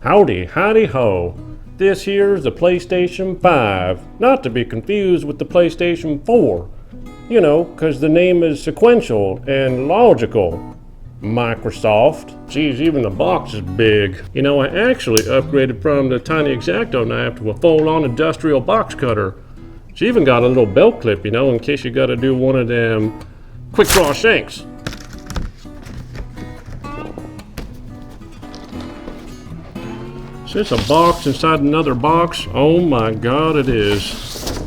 Howdy, howdy ho. This here's the PlayStation 5, not to be confused with the PlayStation 4. You know, 'cause the name is sequential and logical. Microsoft. Geez, even the box is big. You know, I actually upgraded from the tiny X-Acto knife to a full-on industrial box cutter. It's even got a little belt clip, you know, in case you gotta do one of them quick draw shanks. Is this a box inside another box? Oh my god, it is.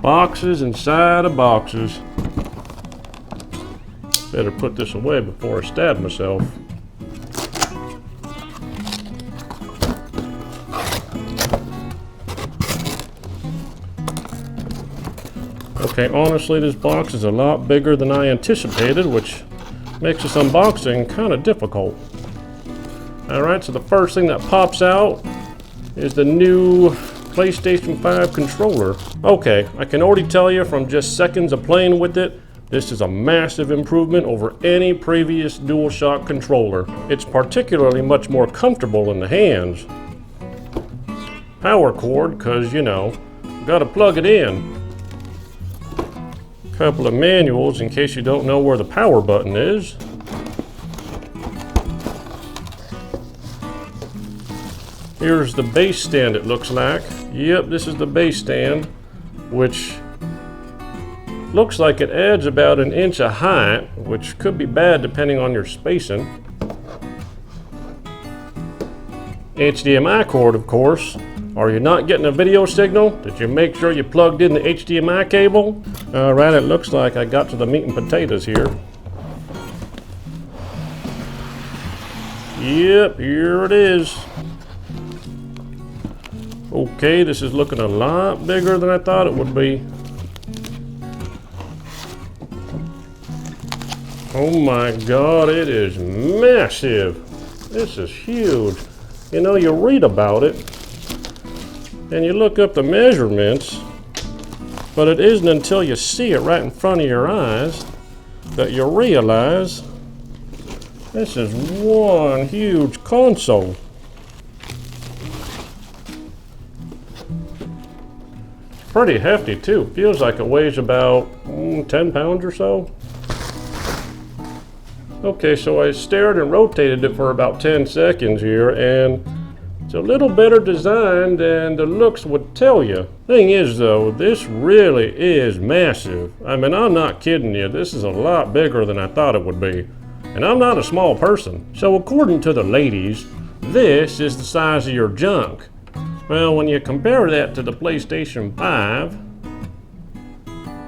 Boxes inside of boxes. Better put this away before I stab myself. Okay, honestly, this box is a lot bigger than I anticipated, which makes this unboxing kind of difficult. Alright, so the first thing that pops out is the new PlayStation 5 controller. Okay, I can already tell you from just seconds of playing with it, this is a massive improvement over any previous DualShock controller. It's particularly much more comfortable in the hands. Power cord, cause you know, gotta plug it in. Couple of manuals in case you don't know where the power button is. Here's the base stand, it looks like. Yep, this is the base stand, which looks like it adds about an inch of height, which could be bad depending on your spacing. HDMI cord, of course. Are you not getting a video signal? Did you make sure you plugged in the HDMI cable? Alright, it looks like I got to the meat and potatoes here. Yep, here it is. Okay, this is looking a lot bigger than I thought it would be. Oh my god, it is massive. This is huge. You know, you read about it and you look up the measurements, but it isn't until you see it right in front of your eyes that you realize this is one huge console. Pretty hefty too. Feels like it weighs about 10 pounds or so. Okay, so I stared and rotated it for about 10 seconds here, and it's a little better designed than the looks would tell you. Thing is though, this really is massive. I mean, I'm not kidding you. This is a lot bigger than I thought it would be. And I'm not a small person. So according to the ladies, this is the size of your junk. Well, when you compare that to the PlayStation 5,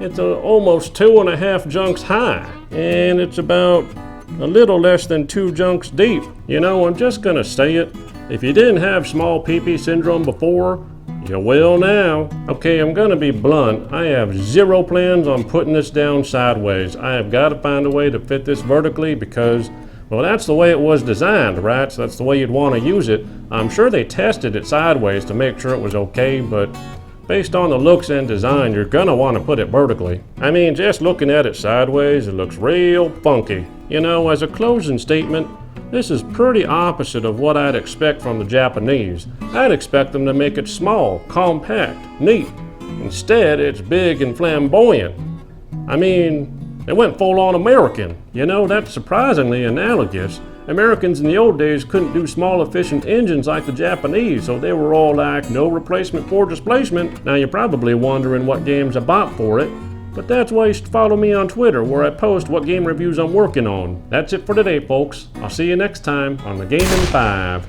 it's almost 2.5 junks high, and it's about a little less than 2 junks deep. You know, I'm just gonna say it. If you didn't have small pee-pee syndrome before, you will now. Okay, I'm gonna be blunt. I have zero plans on putting this down sideways. I have got to find a way to fit this vertically because, well, that's the way it was designed, right? So that's the way you'd want to use it. I'm sure they tested it sideways to make sure it was okay, but based on the looks and design, you're gonna want to put it vertically. I mean, just looking at it sideways, it looks real funky. You know, as a closing statement, this is pretty opposite of what I'd expect from the Japanese. I'd expect them to make it small, compact, neat. Instead, it's big and flamboyant. I mean, they went full-on American. You know, that's surprisingly analogous. Americans in the old days couldn't do small, efficient engines like the Japanese, so they were all like, no replacement for displacement. Now, you're probably wondering what games I bought for it, but that's why you should follow me on Twitter, where I post what game reviews I'm working on. That's it for today, folks. I'll see you next time on the Gaming 5.